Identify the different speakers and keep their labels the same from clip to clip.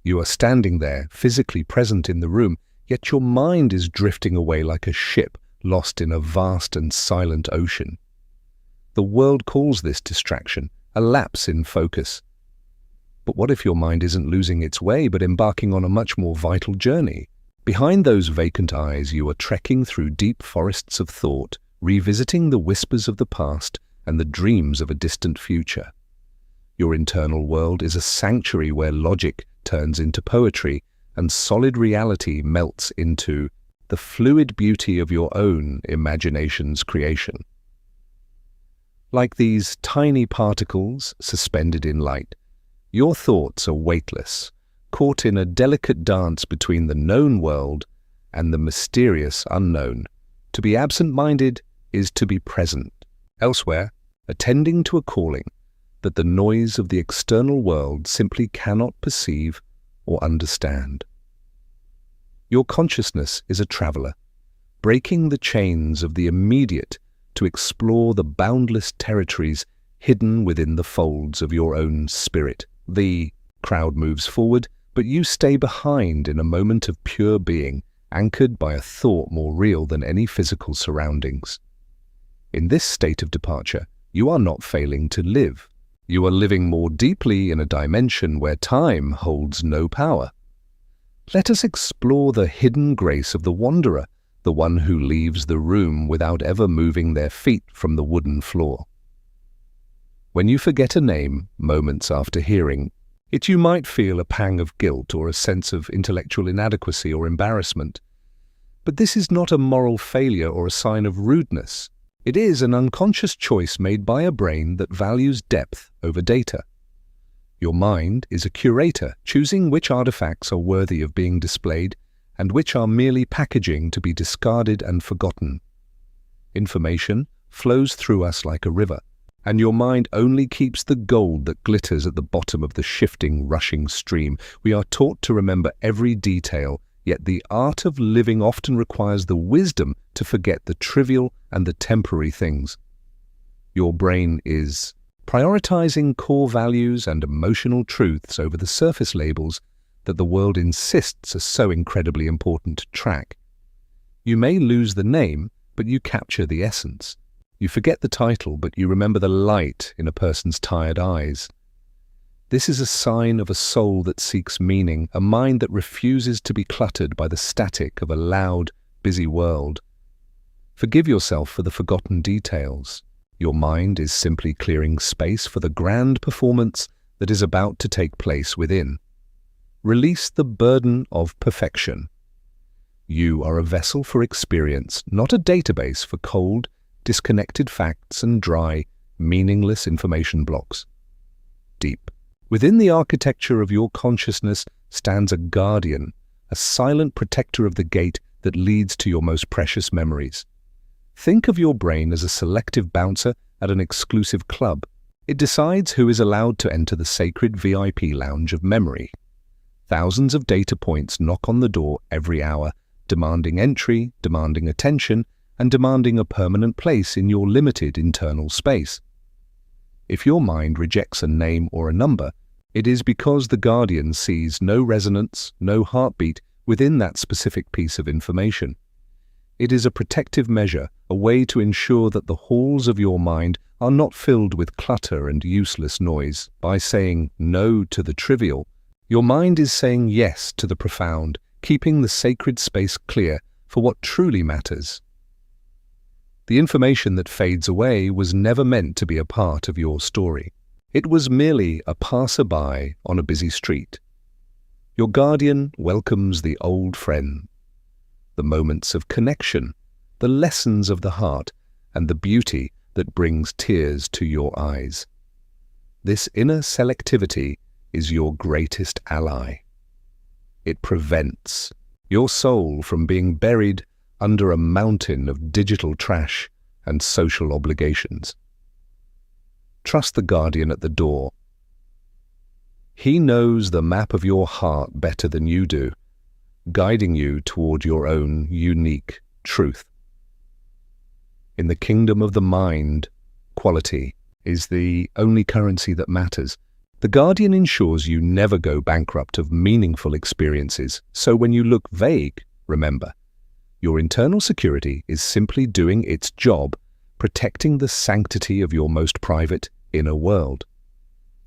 Speaker 1: You are standing there, physically present in the room, yet your mind is drifting away like a ship lost in a vast and silent ocean. The world calls this distraction a lapse in focus. But what if your mind isn't losing its way but embarking on a much more vital journey? Behind those vacant eyes, you are trekking through deep forests of thought, revisiting the whispers of the past and the dreams of a distant future. Your internal world is a sanctuary where logic turns into poetry and solid reality melts into the fluid beauty of your own imagination's creation. Like these tiny particles suspended in light, your thoughts are weightless, caught in a delicate dance between the known world and the mysterious unknown. To be absent-minded is to be present, elsewhere, attending to a calling that the noise of the external world simply cannot perceive or understand. Your consciousness is a traveler, breaking the chains of the immediate to explore the boundless territories hidden within the folds of your own spirit. The crowd moves forward, but you stay behind in a moment of pure being, anchored by a thought more real than any physical surroundings. In this state of departure, you are not failing to live. You are living more deeply in a dimension where time holds no power. Let us explore the hidden grace of the wanderer, the one who leaves the room without ever moving their feet from the wooden floor. When you forget a name moments after hearing it, you might feel a pang of guilt or a sense of intellectual inadequacy or embarrassment. But this is not a moral failure or a sign of rudeness. It is an unconscious choice made by a brain that values depth over data. Your mind is a curator, choosing which artifacts are worthy of being displayed and which are merely packaging to be discarded and forgotten. Information flows through us like a river, and your mind only keeps the gold that glitters at the bottom of the shifting, rushing stream. We are taught to remember every detail, yet the art of living often requires the wisdom to forget the trivial and the temporary things. Your brain is prioritizing core values and emotional truths over the surface labels that the world insists are so incredibly important to track. You may lose the name, but you capture the essence. You forget the title, but you remember the light in a person's tired eyes. This is a sign of a soul that seeks meaning, a mind that refuses to be cluttered by the static of a loud, busy world. Forgive yourself for the forgotten details. Your mind is simply clearing space for the grand performance that is about to take place within. Release the burden of perfection. You are a vessel for experience, not a database for cold, disconnected facts and dry, meaningless information blocks. Deep within the architecture of your consciousness stands a guardian, a silent protector of the gate that leads to your most precious memories. Think of your brain as a selective bouncer at an exclusive club. It decides who is allowed to enter the sacred VIP lounge of memory. Thousands of data points knock on the door every hour, demanding entry, demanding attention, and demanding a permanent place in your limited internal space. If your mind rejects a name or a number, it is because the guardian sees no resonance, no heartbeat within that specific piece of information. It is a protective measure, a way to ensure that the halls of your mind are not filled with clutter and useless noise. By saying no to the trivial, your mind is saying yes to the profound, keeping the sacred space clear for what truly matters. The information that fades away was never meant to be a part of your story. It was merely a passerby on a busy street. Your guardian welcomes the old friend, the moments of connection, the lessons of the heart, and the beauty that brings tears to your eyes. This inner selectivity is your greatest ally. It prevents your soul from being buried under a mountain of digital trash and social obligations. Trust the guardian at the door. He knows the map of your heart better than you do, guiding you toward your own unique truth. In the kingdom of the mind, quality is the only currency that matters. The Guardian ensures you never go bankrupt of meaningful experiences, so when you look vague, remember, your internal security is simply doing its job, protecting the sanctity of your most private inner world.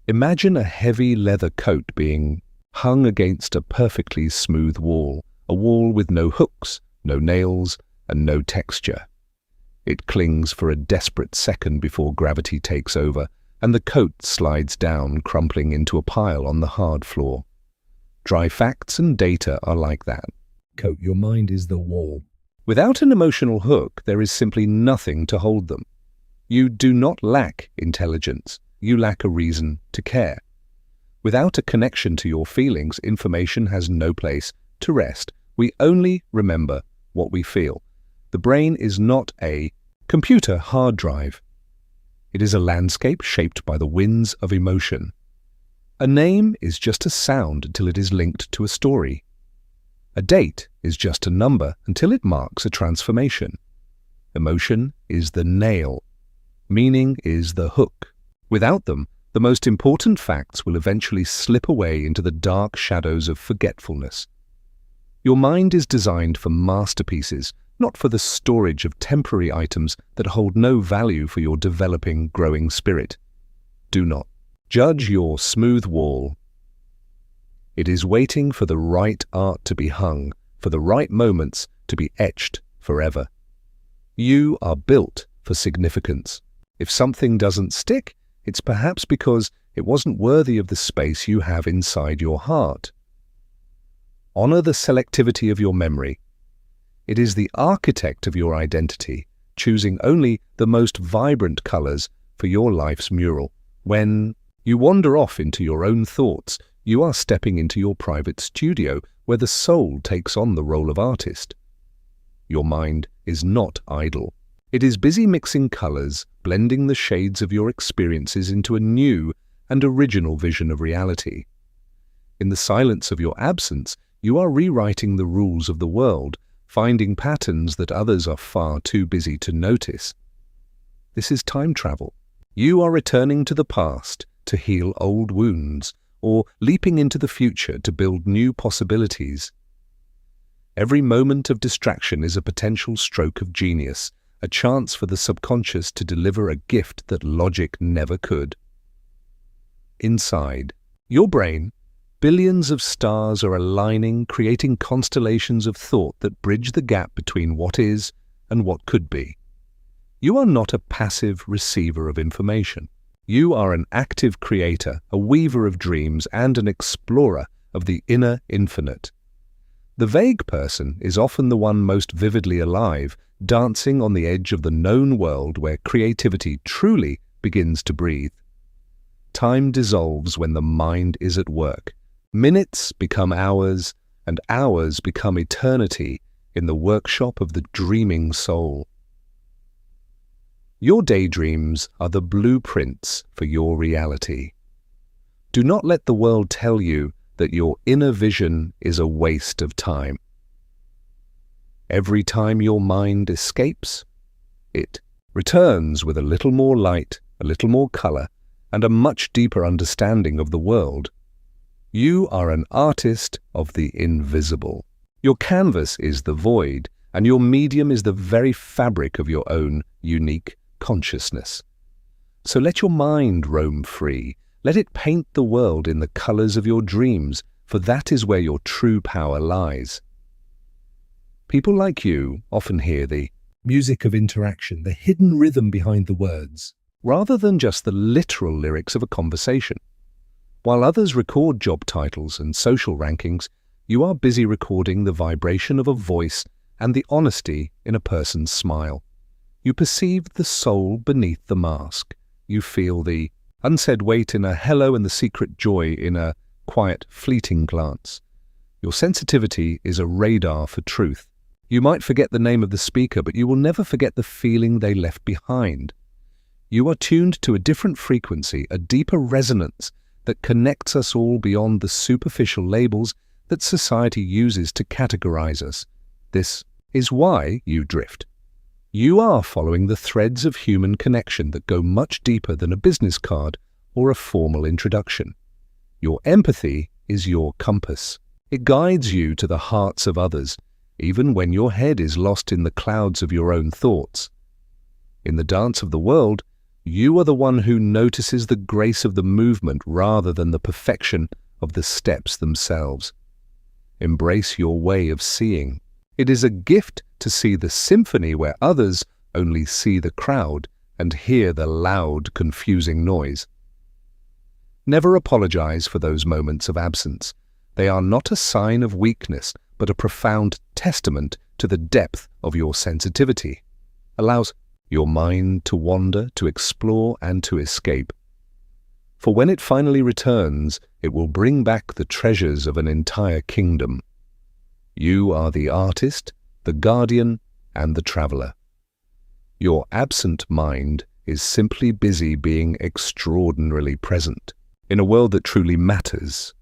Speaker 1: Imagine a heavy leather coat being hung against a perfectly smooth wall, a wall with no hooks, no nails, and no texture. It clings for a desperate second before gravity takes over, and the coat slides down, crumpling into a pile on the hard floor. Dry facts and data are like that. Your mind is the wall. Without an emotional hook, there is simply nothing to hold them. You do not lack intelligence. You lack a reason to care. Without a connection to your feelings, information has no place to rest. We only remember what we feel. The brain is not a computer hard drive. It is a landscape shaped by the winds of emotion. A name is just a sound until it is linked to a story. A date is just a number until it marks a transformation. Emotion is the nail. Meaning is the hook. Without them, the most important facts will eventually slip away into the dark shadows of forgetfulness. Your mind is designed for masterpieces, not for the storage of temporary items that hold no value for your developing, growing spirit. Do not judge your smooth wall. It is waiting for the right art to be hung, for the right moments to be etched forever. You are built for significance. If something doesn't stick, it's perhaps because it wasn't worthy of the space you have inside your heart. Honor the selectivity of your memory. It is the architect of your identity, choosing only the most vibrant colors for your life's mural. When you wander off into your own thoughts, you are stepping into your private studio where the soul takes on the role of artist. Your mind is not idle. It is busy mixing colors, blending the shades of your experiences into a new and original vision of reality. In the silence of your absence, you are rewriting the rules of the world, finding patterns that others are far too busy to notice. This is time travel. You are returning to the past to heal old wounds, or leaping into the future to build new possibilities. Every moment of distraction is a potential stroke of genius, a chance for the subconscious to deliver a gift that logic never could. Inside your brain, billions of stars are aligning, creating constellations of thought that bridge the gap between what is and what could be. You are not a passive receiver of information. You are an active creator, a weaver of dreams, and an explorer of the inner infinite. The vague person is often the one most vividly alive, dancing on the edge of the known world where creativity truly begins to breathe. Time dissolves when the mind is at work. Minutes become hours, and hours become eternity in the workshop of the dreaming soul. Your daydreams are the blueprints for your reality. Do not let the world tell you that your inner vision is a waste of time. Every time your mind escapes, it returns with a little more light, a little more color, and a much deeper understanding of the world. You are an artist of the invisible. Your canvas is the void, and your medium is the very fabric of your own unique consciousness. So let your mind roam free. Let it paint the world in the colors of your dreams, for that is where your true power lies. People like you often hear the music of interaction, the hidden rhythm behind the words, rather than just the literal lyrics of a conversation. While others record job titles and social rankings, you are busy recording the vibration of a voice and the honesty in a person's smile. You perceive the soul beneath the mask. You feel the unsaid weight in a hello and the secret joy in a quiet, fleeting glance. Your sensitivity is a radar for truth. You might forget the name of the speaker, but you will never forget the feeling they left behind. You are tuned to a different frequency, a deeper resonance that connects us all beyond the superficial labels that society uses to categorize us. This is why you drift. You are following the threads of human connection that go much deeper than a business card or a formal introduction. Your empathy is your compass. It guides you to the hearts of others, even when your head is lost in the clouds of your own thoughts. In the dance of the world, you are the one who notices the grace of the movement rather than the perfection of the steps themselves. Embrace your way of seeing. It is a gift to see the symphony where others only see the crowd and hear the loud, confusing noise. Never apologize for those moments of absence. They are not a sign of weakness, but a profound testament to the depth of your sensitivity. Allows your mind to wander, to explore, and to escape. For when it finally returns, it will bring back the treasures of an entire kingdom. You are the artist, the guardian, and the traveler. Your absent mind is simply busy being extraordinarily present in a world that truly matters.